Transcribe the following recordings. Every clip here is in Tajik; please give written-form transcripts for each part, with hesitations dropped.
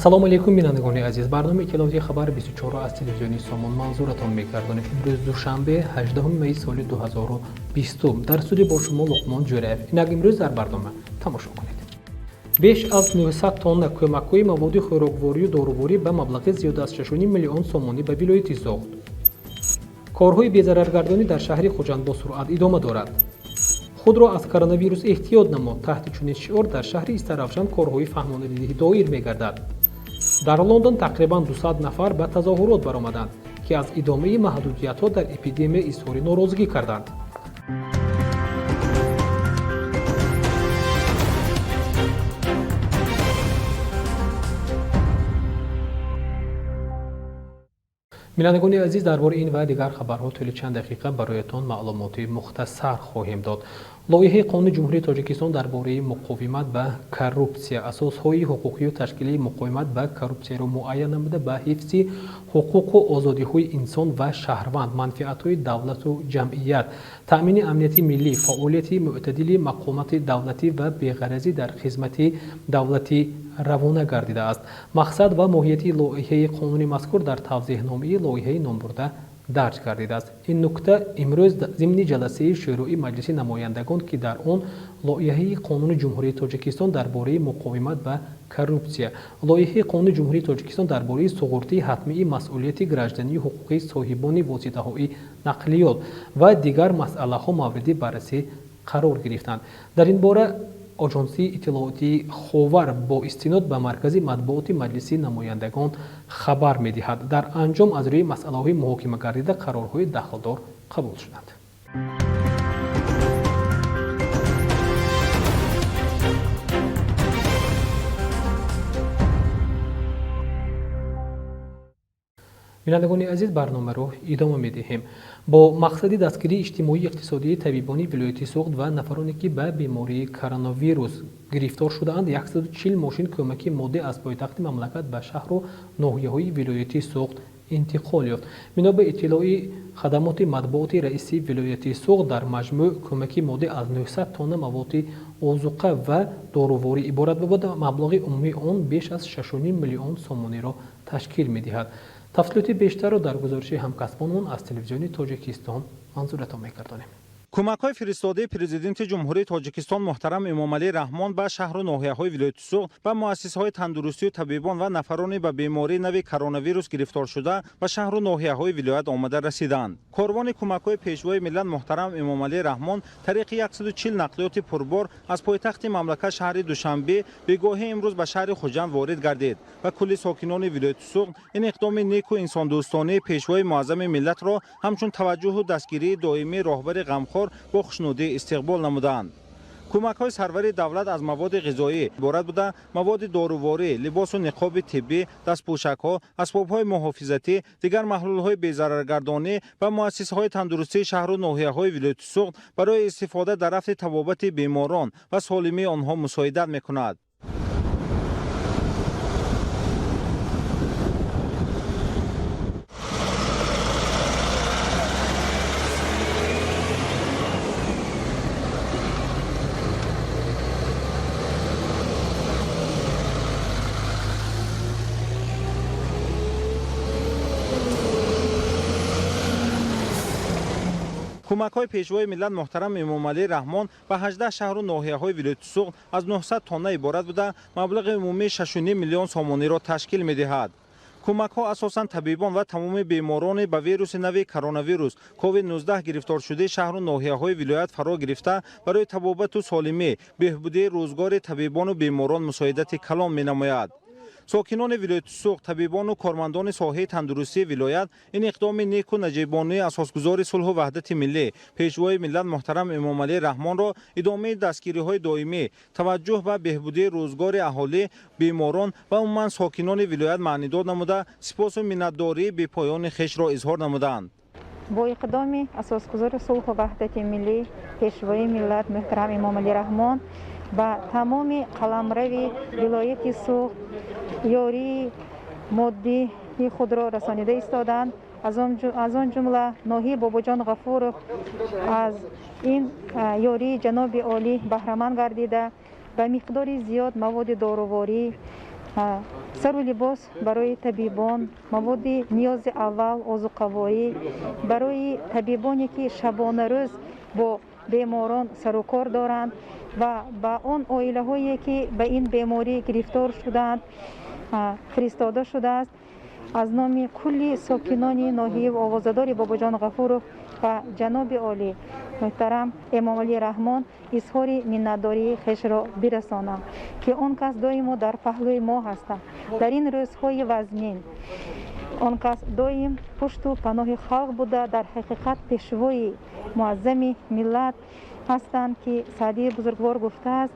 салому алейкум бинандагони азиз, барномаи иттилоотии хабар 24 аз телевизиони Сомон манзуратон мекардонем. имрӯз душанбе 18 майи соли 2020 дар студия бо шумо Луқмон Ҷӯраев. Инак имрӯз дар барнома тамошо кунед. беш аз 900 тонна кӯмакҳои маводи хӯрокворию доруворӣ ба маблағи зиёда аз 6 миллион сомонӣ ба вилояти Соғд. корҳои безараргардонӣ дар шаҳри Хуҷанд бо суръат идома дорад. худро аз коронавирус эҳтиёт намо. таҳти чунин шиор дар шаҳри Истаравшан корҳои фаҳмондиҳӣ доир мегардад. дар Лондон тақрибан 200 нафар ба тазоҳурот баромаданд, ки аз идомаи маҳдудиятҳо дар эпидемия изҳори норозигӣ карданд. бинандагони азиз, дар бораи ин ва дигар хабарҳо тӯли чанд дақиқа бароятон маълумоти мухтасар хоҳем дод. лоиҳаи қонуни ҷумҳурии Тоҷикистон дар бораи муқовимат ба коррупсия асосҳои ҳуқуқию ташкилии муқовимат ба коррупсияро муайян намуда ба ҳифзи ҳуқуқу озодиҳои инсон ва шаҳрванд, манфиатҳои давлату ҷамъият, таъмини амнияти миллӣ, фаъолияти мӯътадили мақомати давлатӣ ва беғаразӣ дар хизмати давлатӣ равона гардидааст. мақсад ва моҳияти лоиҳаи қонуни мазкур дар тавзеҳномаи лоиҳаи номбурда дарҷ гардидааст. ин нукта имрӯз зимни ҷаласаи шӯрои маҷлиси намояндагон, ки дар он лоиҳаи қонуни ҷумҳурии Тоҷикистон дар бораи муқовимат ба коррупсия, лоиҳаи қонуни ҷумҳурии Тоҷикистон дар бораи суғуртии ҳатмии масъулияти граждании ҳуқуқии соҳибони воситаҳои нақлиёт ва дигар масъалаҳо мавриди баррасӣ қарор гирифтанд. дар ин бора Аҷонсии иттилоотии Ховар бо истинод ба маркази матбуоти маҷлиси намояндагон хабар медиҳад. дар анҷом аз рӯи масъалаҳои муҳокима гардида қарорҳои дахлдор қабул шуданд. бинандагони азиз, барномаро идома медиҳем. бо мақсади дастгирии иҷтимоии иқтисодии табибони вилояти Соғд ва нафароне ки ба бемории коронавирус гирифтор шудаанд, 140 мошин кӯмаки моддӣ аз пойтахти мамлакат ба шаҳру ноҳияҳои вилояти Соғд интиқол ёфт. бино ба иттилои хадамоти матбуоти раиси вилояти Соғд, дар маҷмӯъ кӯмаки моддӣ аз 900 тонна маводи озуқа ва доруворӣ иборат буда, маблағи умумии он беш аз 6 миллион сомониро ташкил медиҳад. тафсилоти бештарро дар гузориши ҳамкасбонмон аз телевизиони Тоҷикистон манзуратон мекардонем. кӯмакҳои фиристодаи президенти ҷумҳурии Тоҷикистон муҳтарам Эмомалӣ Раҳмон ба шаҳру ноҳияҳои вилояти Соғд ба муассисаҳои тандурустию табибон ва нафароне ба бемории нави коронавирус гирифтор шуда ба шаҳру ноҳияҳои вилоят омада расиданд. корвони кӯмакҳои пешвои миллат муҳтарам Эмомалӣ Раҳмон тариқи 140 нақлиёти пурбор аз пойтахти мамлакат шаҳри Душанбе бегоҳӣ имрӯз ба шаҳри Хуҷанд ворид гардид ва кулли сокинони вилояти Соғд ин иқдоми неку инсондӯстонии пешвои муаззами миллатро ҳамчун таваҷҷӯҳу дастгирии доимии роҳбари ғамхор бо хушнудӣ истиқбол намуданд. кӯмакҳои сарвари давлат аз маводи ғизоӣ иборат буда маводи доруворӣ, либосу ниқоби тиббӣ, дастпӯшакҳо, асбобҳои муҳофизатӣ, дигар маҳлулҳои безараргардонӣ ва муассисаҳои тандурустии шаҳру ноҳияҳои вилояти Соғд барои истифода дар рафти табобати беморон ва солимии онҳо мусоидат мекунад. кӯмакҳои пешвои миллат муҳтарам Эмомалӣ Раҳмон ба 18 шаҳру ноҳияҳои вилояти Соғд аз 900 тонна иборат буда маблағи умумии 6 миллион сомониро ташкил медиҳад. кӯмакҳо асосан табибон ва тамоми беморони ба вируси нави коронавирус COVID-19 гирифтор шудаи шаҳру ноҳияҳои вилоят фаро гирифта барои табобату солимӣ, беҳбудии рӯзгори табибону беморон мусоидати калон менамояд. сокинони вилояти Соғд, табибону кормандони соҳаи тандурустии вилоят ин иқдоми неку наҷибонии асосгузори сулҳу ваҳдати миллӣ, пешвои миллат муҳтарам Эмомалӣ Раҳмонро идомаи дастгириҳои доимӣ, таваҷҷӯҳ ба беҳбудии рӯзгори аҳолӣ, беморон ва умуман сокинони вилоят маънидод намуда, сипосу миннатдории бепоёни хешро изҳор намуданд. бо иқдоми асосгузори сулҳу ваҳдати миллӣ, пешвои миллат муҳтарам Эмомалӣ Раҳмон ба тамоми қаламрави вилояти Соғд ёрии моддии худро расонида истоданд. аз он ҷумла ноҳии Бобоҷон Ғафуров аз ин ёрии ҷаноби олӣ баҳраманд гардида ба миқдори зиёд маводи доруворӣ سر و لباس برای طبیبان، مواد نیاز اول، آذوقه‌واری برای طبیبانی که شبانه روز با بیماران سر و کار دارند و با آن عائله هایی که به این بیماری گرفتار شدند فرستاده شده است. از نام کل ساکنان ناحیه و آوازه‌دار بابا جان غفورov و جناب عالی محترم امام علی رحمان اظهار منتداری خویش را برسانم که آن کس دائم در پهلوی ما هستند. در این روزهای وزنین آن کس دائم پشت و پناه خلق بوده، در حقیقت پیشوای معظم ملت هستند که سعدی بزرگوار گفته است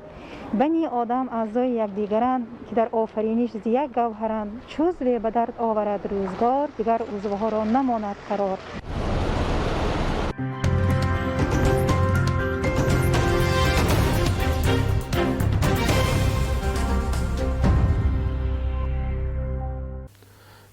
بنی آدم اعضای یکدیگرند که در آفرینش ز یک گوهرند، چو عضو به درد آورد روزگار دیگر عضوها را نماند قرار.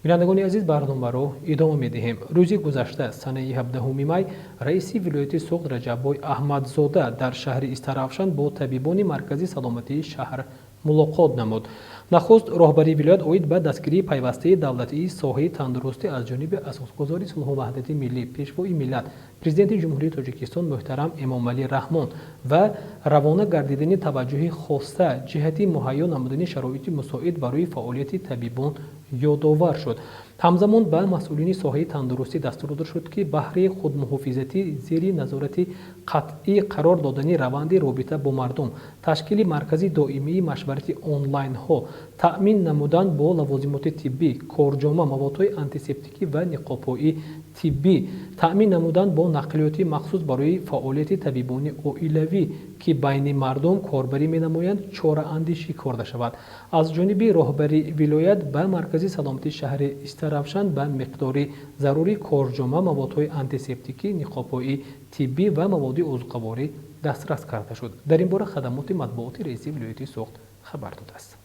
بینندگان عزیز، برنامه رو ادامه می‌دهیم. روز گذشته سنه 17 می رئیس ولایت سوخت رجب‌بای احمدزاده در شهر استرافشان با طبیبان مرکزی سلامتی شهر ملاقات نمود. نخست راهبری ولایت اوید به دستگیری پیوسته دولتی ساحه تندرستی از جانب اساسگذار صلح و وحدت ملی پیشوای ملت پرزیدنت جمهوری تاجیکستان محترم امام علی رحمان و روانه گردیدن توجه خاصه جهتی مهیا نمودن شرایط مساعد برای فعالیت طبیبان یادآور شد. همزمان به مسئولین ساحه تندرستی دستور داده شد که بهره خودمحافظتی زیر نظارت قطعی قرار دادن روند رابطه با مردم، تشکیل مرکزی دائمی مشورتی آنلاین ها، تأمین نمودن با لوازمات طبی، کارجامه، موادهای آنتیسپتیکی و نقاب‌های طبی، تأمین نمودن با نقلیاتی مخصوص برای فعالیت طبیبان عائلوی که بین مردم کاربری می‌نمایند چاره‌اندیشی کرده شود. از جانب راهبری ولایت به مرکزی سلامتی شهر استرافشان به مقدار ضروری کارجامه، موادهای آنتیسپتیکی، نقاب‌های طبی و مواد آذوقه‌واری دسترس کرده شد. در این باره خدمات مطبوعاتی رئیس ولایت سوخت خبر داده است.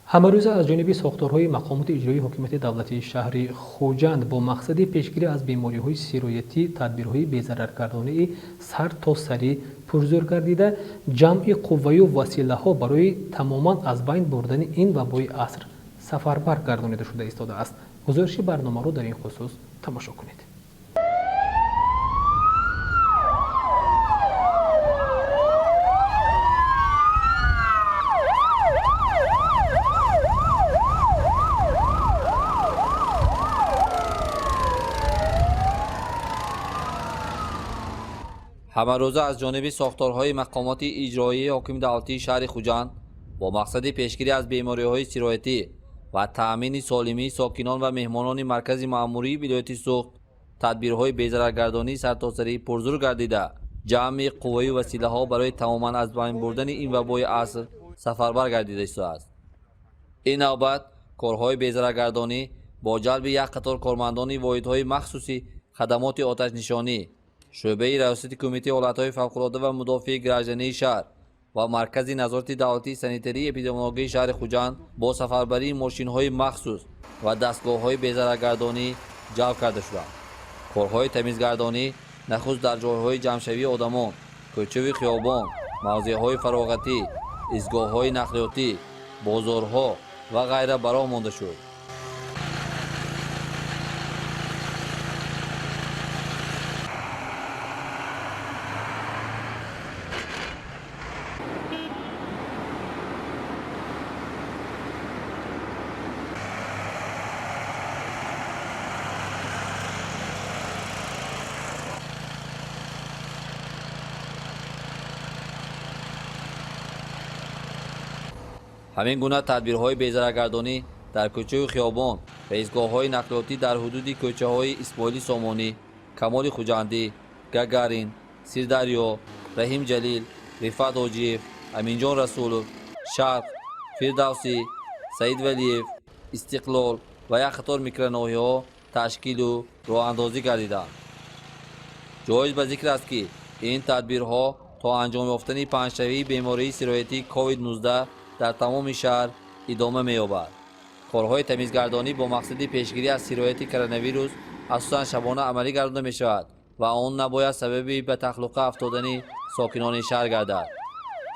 همروزه از جانب ساختارهای مقامات اجرایی حکومت دولتی شهر خوجند با مقصد پیشگیری از بیماری‌های سرایتی تدبیرهای بی‌ضررگردانه سر تا سری پرزور گردیده جمع قوه و وسیله‌ها برای تماما از بین بردن این وبای عصر سفربر گردانیده شده ایستاده است. گزارش برنامه را در این خصوص تماشا کنید. همروزه از جانب ساختارهای مقامات اجرایی حکومت دولتی شهر خوجند با مقصد پیشگیری از بیماری‌های سرایتی و تأمین سالمی ساکنان و مهمانان مرکز مأموری ولایت سوخت تدبیرهای بی‌ضررگردانی سرتاسری پرزور گردیده جمع قوه و وسیله‌ها برای تماما از بین بردن این وبای عصر سفربر گردیده است. این نوبت کارهای بی‌ضررگردانی با جلب یک قطار کارمندان واحدهای مخصوصی خدمات آتش نشانی، شعبه ریاست کمیته حالتهای فوق‌العاده و مدافع گردنی شهر و مرکز نظارت دولتی سانیتری اپیدمیولوژی شهر خوجند با سفربری ماشین‌های مخصوص و دستگاه‌های بی‌ضررگردانی جلب کرده شدند. کارهای تمیزگردانی نخست در جایهای جمع‌شوی آدمان، کوچه و خیابان، موضع‌های فراغتی، ایستگاه‌های نقلیاتی، بازارها و غیره برآ مانده شد. همین گونه تدبیرهای بی‌ضررگردانی در کوچه و خیابان و ایستگاه‌های نقلیاتی در حدود کوچه‌های اسماعیلی سامانی، کمال خوجندی، گگرین، سیردریا، رحیم جلیل، رفعت حاجیف، امینجان رسولov، شرق، فردوسی، سعید ولیف، استقلال و یک قطار میکروناحیه‌ها تشکیل و راه‌اندازی گردیدند. جایز به ذکر است که این تدبیرها تا انجام یافتن پنجشنبه بیماری سرایتی کووید 19 در تمام شهر ادامه می‌یابد. کارهای تمیزگردانی با مقصد پیشگیری از سرایت کرونا ویروس اساساً شبانه عملی گردانده می شود و آن نباید سببی به تخلق افتادن ساکنان شهر گردد.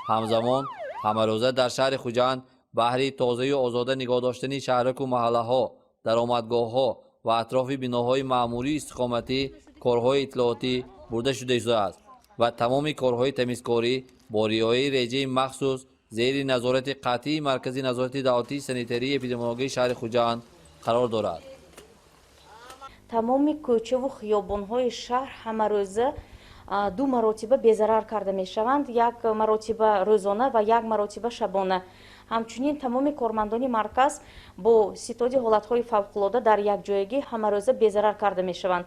همزمان همه روزه در شهر خوجند بهره تازه و آزاده نگاه داشتن شهرک و محله ها، درآمدگاه ها و اطراف بناهای معمولی استقامتی کارهای اطلاعاتی برده شده است و تمام کارهای تمیزکاری با رعایت رژه مخصوص زیر نظارت قطعی مرکز نظارت دولتی سانیتری اپیدمیولوژی شهر خوجند قرار دارد. تمام کوچه و خیابان‌های شهر همه روزه 2 مرتبه بی‌ضرر کرده می‌شوند، 1 مرتبه روزانه و 1 مرتبه شبانه. همچنین تمام کارمندان مرکز با ستاد حالت‌های فوق‌العاده در یک جایگی همه روزه بی‌ضرر کرده می‌شوند.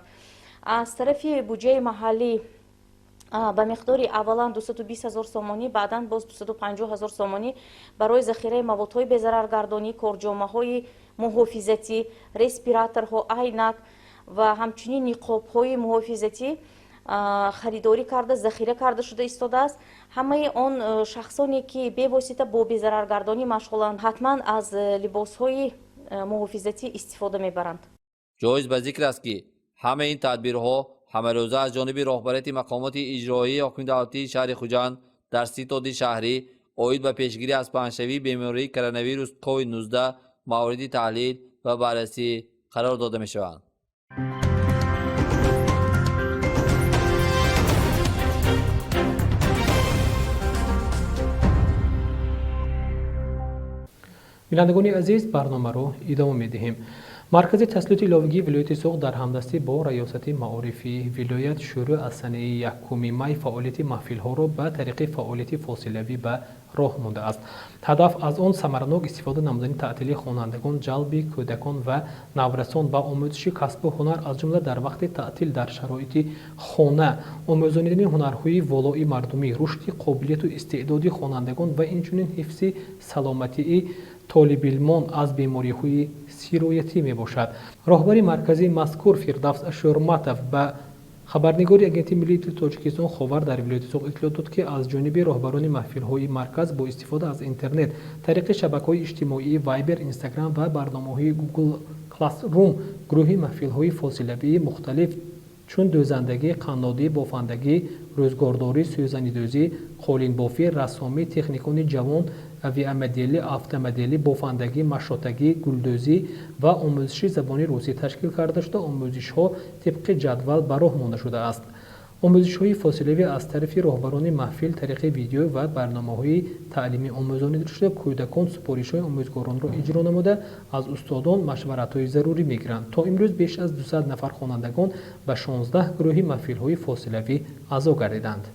از طرف بودجه محلی به مقدار اولا 220,000 سومانی، بعداً باز 250,000 سومانی برای ذخیره موادهای بی‌ضررگردانی، کارجامه‌های محافظتی، رسپیراتورها، عینک و همچنین نقاب‌های محافظتی خریداری کرده، ذخیره کرده شده ایستاده است. همه آن شخصانی که به واسطه با بی‌ضررگردانی مشغولند حتما از لباس‌های محافظتی استفاده می‌برند. جایز به ذکر است که همه این تدبیرها همه روزه از جانب رهبریت مقامات اجرایی حاکم دولتی شهر خوجند در ستاد شهری اوید به پیشگیری از پنهشوی بیماری کرونا ویروس کووید 19 مورد تحلیل و بررسی قرار داده می شوند. بینندگان عزیز، برنامه رو ادامه می‌دهیم. مرکز تسلیط ایلاوگی ولایت سوق در همدستی با ریاست معارفی ولایت شروع از سنه 1 می فعالیت محفل‌ها را به طریق فعالیت فاصله‌ای به راه مانده است. هدف از آن ثمرناک استفاده نمودن تعطیلی خوانندگان، جلب کودکان و نورسان به آموزش کسب و هنر از جمله در وقت تعطیل در شرایط خانه، آموزاندن هنرهای والای مردمی، رشد قابلیت و استعداد خوانندگان و اینچنین حفظ سلامتی طالب علمان از بیماری‌های سیرایتی میباشد. راهبر مرکزی مذکور فردوس شورماتов به خبرنگاری اگنتی ملی تاجیکستان خاور در ولایت سوق اطلاع داد که از جانب راهبران محفل‌های مرکز با استفاده از اینترنت، طریق شبکه‌های اجتماعی وایبر، اینستاگرام و برنامه‌های گوگل کلاس روم گروه محفل‌های فاصله‌ای مختلف چون دوزندگی، قنادی، بافندگی، روزگارداری، سوزنیدوزی، قالین بافی، رسامی، تکنیکان جوان، اویامدلی، автомدلی، بافندگی، مشاطگی، گلدوزی و آموزش زبان روسی تشکیل کرده شده. آموزش‌ها طبق جدول به راه مانده شده است. آموزش‌های فاصله‌ای از طرف راهبران محفل طریق ویدیو و برنامه‌های تعلیمی آموزانی شده. کودکان سپارش‌های آموزگاران را اجرا نموده از استادان مشورت‌های ضروری می‌گیرند. تا امروز بیش از 200 نفر خوانندگان به 16 گروه محفل‌های فاصله‌ای اعضا گردیدند.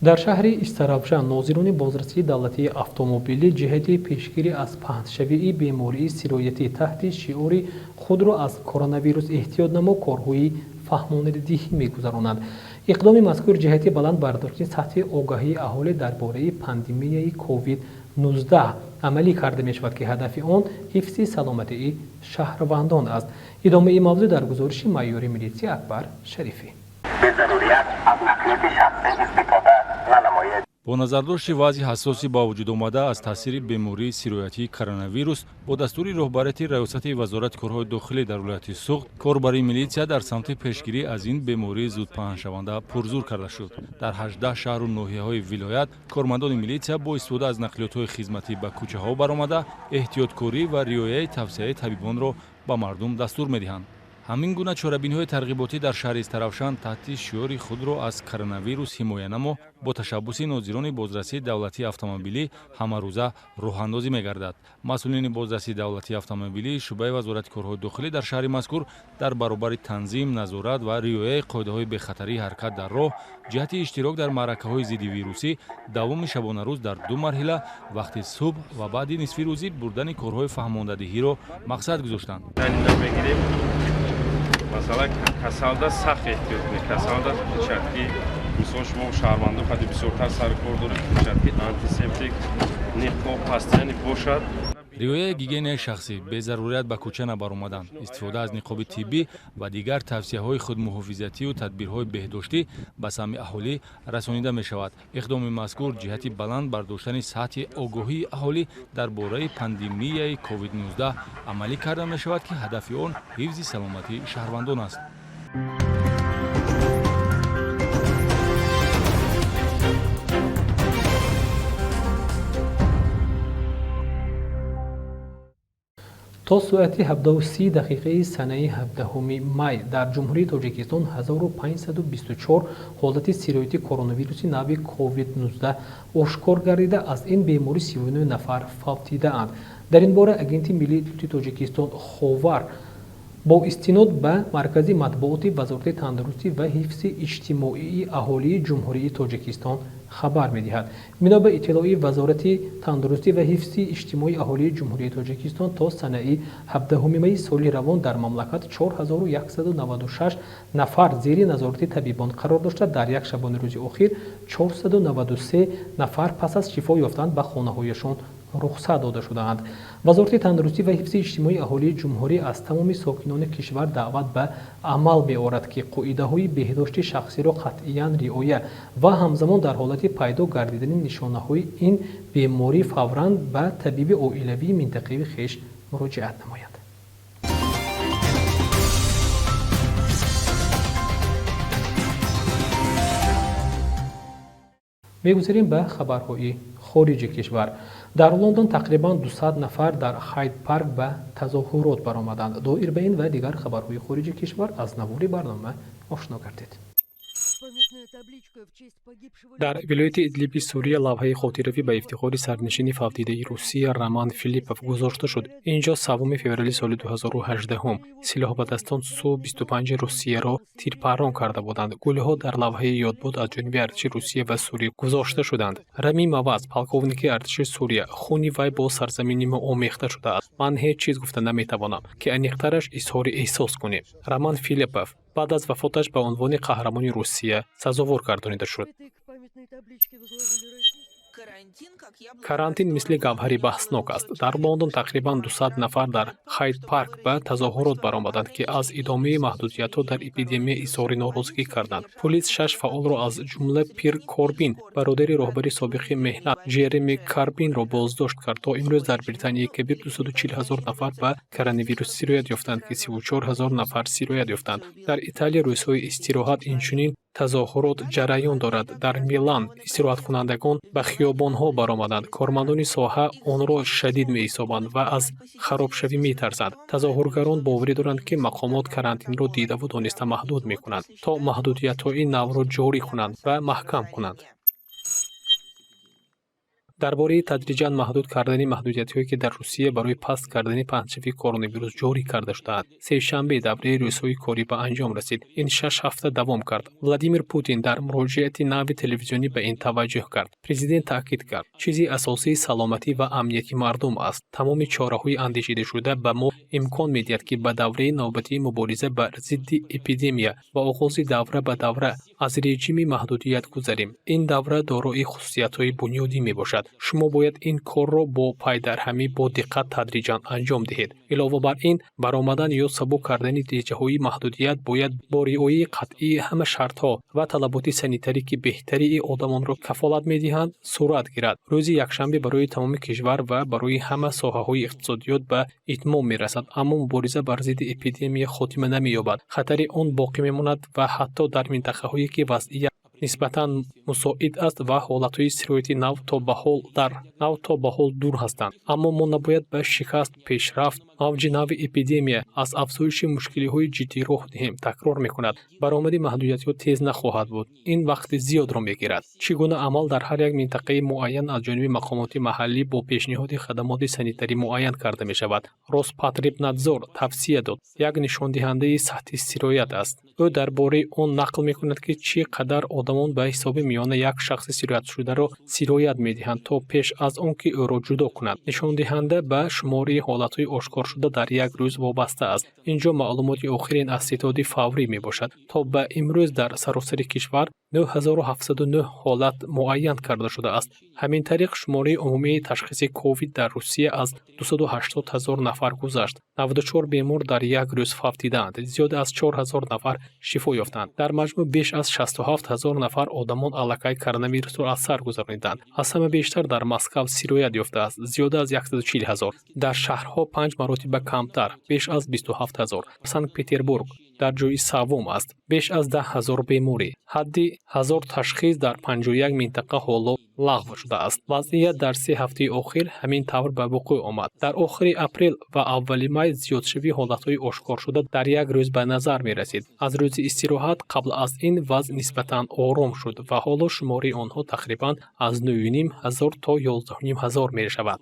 در شهر استرابشان ناظران بازرسی دولتی اتومبیلی جهت پیشگیری از پهنشوی بیماری سیرایتی تحت شعار خود را از کرونا ویروس احتیاط نما کارهای فهماندهی می‌گذرانند. اقدام مذکور جهت بلند برداشتن سطح آگاهی اهالی درباره پاندمی کووید 19 عملی کرده می‌شود که هدف آن حفظ سلامتی شهروندان است. ادامه این موضوع در گزارش مایور میلیسی اکبر شریفی. به ضرورت از تقلید شخصی استفاده ننماید. با نظرداشت وضع حساسی با وجود آمده از تاثیر بیماری سیرایتی کرونا ویروس با دستور رهبریت ریاست وزارت کارهای داخلی در ولایت سوق کاربری میلیسیا در سمت پیشگیری از این بیماری زود پهنشونده پرزور کرده شد. در 18 شهر و ناحیه‌های ولایت کارمندان میلیسیا با استفاده از نقلیات‌های خدمتی به کوچه‌ها برآمده احتیاطکاری و رعایت توصیه طبیبان را به مردم دستور می‌دهند. همین گونه چاره‌بینی‌های ترغیباتی در شهر استرابشان تحت شعار خود را از کرونا ویروس حمایت نما با تشبث ناظران بازرسی دولتی اتومبیلی همه روزه راه‌اندازی می‌گردد. مسئولین بازرسی دولتی اتومبیلی شعبه وزارت کارهای داخلی در شهر مذکور در برابر تنظیم، نظارت و رعایت قاعده‌های بی‌خطری حرکت در راه جهت اشتراک در معرکه‌های ضد ویروسی دوام شبانه روز در 2 مرحله وقتی صبح و بعد نصف روزی بردن کارهای فهماندهی را مقصد گذاشتند. مثلا کسالدا سخت احتیاط کنید. کسالدا شرطی مثلا شما شهروندان خیلی بسیارتر سر کار دارید شرطی آنتیسپتیک نقاب پاستنی باشد. риояи гигиенаи шахсӣ, безарурият ба кӯча набаромадан, истифода аз ниқоби тиббӣ ва дигар тавсияҳои худмуҳофизативу тадбирҳои беҳдоштӣ ба самъи аҳолӣ расонида мешавад. иқдоми мазкур ҷиҳати баланд бардоштани сатҳи огоҳии аҳолӣ дар бораи пандемияи COVID-19 амалӣ карда мешавад, ки ҳадафи он ҳифзи саломатии шаҳрвандон аст. то соати 17:30 дақиқаи санаи 17 май дар ҷумҳурии тоҷикистон 1524 ҳолати сироятии коронавируси нави COVID-19 ошкор гардида, аз ин беморӣ 39 нафар фавтидаанд. дар ин бора агенти миллии иттилоъоти тоҷикистон ховар бо истинод ба маркази матбуоти вазорати тандурустӣ ва ҳифзи иҷтимоии аҳолии ҷумҳурии тоҷикистон хабар медиҳад. бино ба иттилои вазорати тандурустӣ ва ҳифзи иҷтимоии аҳолии ҷумҳурии тоҷикистон, то санаи 17 майи соли равон дар мамлакат 4196 нафар зери назорати табибон қарор дошта, дар як шабонаи рӯзи охир 493 нафар пас аз шифо ёфтан ба хонаҳояшон рухсат дода шудаанд. вазорати тандурустӣ ва ҳифзи иҷтимоии аҳолии ҷумҳурӣ аз тамоми сокинони кишвар даъват ба амал меорад, ки қоидаҳои беҳдошти шахсиро қатъиян риоя ва ҳамзамон дар ҳолати пайдо гардидани нишонаҳои ин беморӣ фавран ба табиби оилавии минтақаи хеш муроҷиат намояд. мегузарем ба хабарҳои хориҷи кишвар. дар лондон тақрибан 200 нафар дар хайд парк ба тазоҳурот баромаданд. доир ба ин ва дигар хабарҳои хориҷи кишвар аз навори барнома ошно гардед. дар вилояти идлиби сурия лавҳаи хотиравӣ ба ифтихори сарнишини фавтидаи Русия Роман Филиппов гузошта шуд. инҷо 7 феврали соли 2018 силоҳбадастон Су-25 Русияро тирпаррон карда буданд. гулҳо дар лавҳаи ёдбуд аз ҷониби артиши Русия ва Сурия гузошта шуданд. Рами Маваз, полковники артиши Сурия: хуни вай бо сарзамини мо омехта шудааст. ман ҳеҷ чиз гуфта наметавонам, ки аниқтараш изҳори эҳсос кунем. Роман Филиппов баъд аз вафоташ ба унвони қаҳрамони Русия сазовор гардонида шуд. карантин мисли гавҳари баҳснок аст. дар лондон тақрибан 200 нафар дар хайд парк ба тазоҳурот баромаданд, ки аз идомаи маҳдудиятҳо дар эпидемия изҳори норозигӣ карданд. полис 6 фаъолро аз ҷумла Пир Корбин, бародари роҳбари собиқи меҳнат Ҷереми Карбинро боздошт кард. то имрӯз дар Британияи Кабир 240 000 нафар ба коронавирус сироят ёфтанд, ки 34 000 нафар сироят ёфтанд. дар Италия рӯзҳои истироҳат инчунин тазоҳурот ҷараён дорад. дар Милан истироҳаткунандагон ба хиёбонҳо баромаданд. кормандони соҳа онро шадид меҳисобанд ва аз харобшавӣ метарсанд. тазоҳургарон боварӣ доранд, ки мақомот карантинро дидаву дониста маҳдуд мекунанд, то маҳдудиятҳои навро ҷорӣ кунанд ва маҳкам кунанд. дар бораи тадриҷан маҳдуд кардани маҳдудиятҳое, ки дар Русия барои паст кардани паҳншавии коронавирус ҷорӣ карда шудаанд, сешанбе давраи рӯзҳои корӣ ба анҷом расид. ин 6 ҳафта давом кард. Владимир Путин дар муроҷиати нави телевизионӣ ба ин таваҷҷӯҳ кард. президент таъкид кард: чизи асосии саломатӣ ва амнияти мардум аст. тамоми чораҳои андешидашуда ба мо имкон медиҳад, ки ба давраи навбатии мубориза ба зидди эпидемия ва оғози давра ба давра аз режими маҳдудият гузарем. ин давра дорои хусусиятҳои бунёдӣ мебошад. шумо бояд ин корро бо пайдарҳамӣ бо диққат тадриҷан анҷом диҳед. илова бар ин, баромадан ё сабук кардани натиҷаҳои маҳдудият бояд бо риояи қатъии ҳама шартҳо ва талаботи санитарӣ, ки беҳтарии одамонро кафолат медиҳанд, сурат гирад. рӯзи якшанбе барои тамоми кишвар ва барои ҳама соҳаҳои иқтисодиёт ба итмом мерасад, аммо мубориза бар зидди эпидемия хотима намеёбад. хатари он боқӣ мемонад ва ҳатто дар минтақаҳое, ки вазъият нисбатан мусоид аст ва ҳолатҳои сирояти нав то ба ҳол дур ҳастанд. аммо мо набояд ба шикаст пешрафт мавҷи нави эпидемия аз афзоиши мушкилиҳои ҷиддӣ роҳ диҳем. такрор мекунад, баромади маҳдудиятҳо тез нахоҳад буд. ин вақти зиёдро мегирад. чӣ гуна амал дар ҳар як минтақаи муайян аз ҷониби мақомоти маҳаллӣ бо пешниҳоди хадамоти санитарӣ муайян карда мешавад. Роспотребнадзор тавсия дод, як нишондиҳандаи сатҳи сироят аст. ӯ дар бораи он нақл мекунад, ки чӣ қадар одамон ба ҳисоби миёна як шахси сироятшударо сироят медиҳанд, то пеш аз он ки ӯро ҷудо кунад. нишондиҳанда ба шумори ҳолатҳои ошкоршуда дар як рӯз вобаста аст. инҷо маълумоти охирин аз ситоди фаврӣ мебошад. то ба имрӯз дар саросари кишвар 9709 ҳолат муайян карда шудааст. ҳамин тариқ шумораи умумии ташхиси ковид дар Русия аз 280,000 нафар гузашт. 94 бемор дар як рӯз фавтиданд. зиёда аз 4000 нафар шифо ёфтанд. дар маҷмӯъ беш аз 67000 нафар одамон аллакай коронавирусро аз сар гузаронинданд. аз ҳама бештар дар Москав сироят ёфтааст. зиёда аз 140000. дар шаҳрҳо 5 маротиба камтар, беш аз 27000. Санкт-Петербург дар ҷойи саввум аст. беш аз 10000 беморӣ. ҳадди 1000 ташхис дар 51 минтақа ҳоло лағв шудааст. вазъият дар 3 ҳафтаи охир ҳамин тавр ба вуқӯъ омад. дар охири апрел ва аввали май зиёдшавии ҳолатҳои ошкоршуда дар як рӯз ба назар мерасид. аз рӯзи истироҳат қабл аз ин вазъ нисбатан ором шуд ва ҳоло шумораи онҳо тақрибан аз 9500 то 11500 мешавад.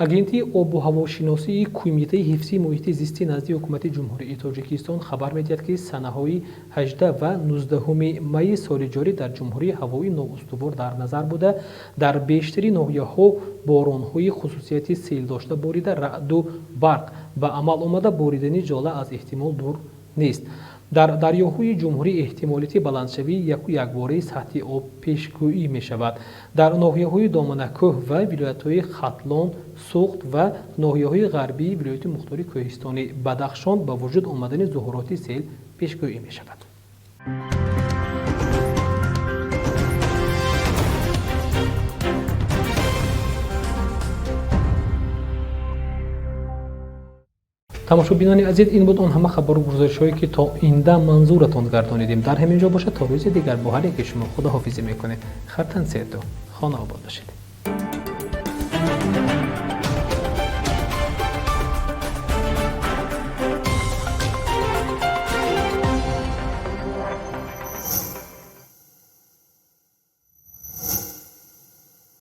агентии обу ҳавошиносии кумитаи ҳифзи муҳити зисти назди ҳукумати ҷумҳурии Тоҷикистон хабар медиҳад, ки санаҳои 18 ва 19 майи соли ҷорӣ дар ҷумҳурии ҳавои ноустувор дар назар буда, дар бештари ноҳияҳо боронҳои хусусияти сел дошта борида, раъду барқ ба амал омада боридани ҷола аз эҳтимол дур нест. дар дарёҳои ҷумҳурӣ эҳтимолияти баландшавии якбораи сатҳи об пешгӯӣ мешавад. дар ноҳияҳои доманакӯҳ ва вилоятҳои Хатлон, Суғд ва ноҳияҳои ғарбии вилояти мухтори кӯҳистони Бадахшон ба вуҷуд омадани зуҳуроти сел пешгӯӣ мешавад. тамошобинони азиз, ин буд он ҳама хабару гузоришҳое ки то инда манзуратон гардонидем. дар ҳамин ҷо бошед то рӯзи дигар бо ҳар яке шумо худоҳофизӣ мекунем. хатан сету хона обод бошед.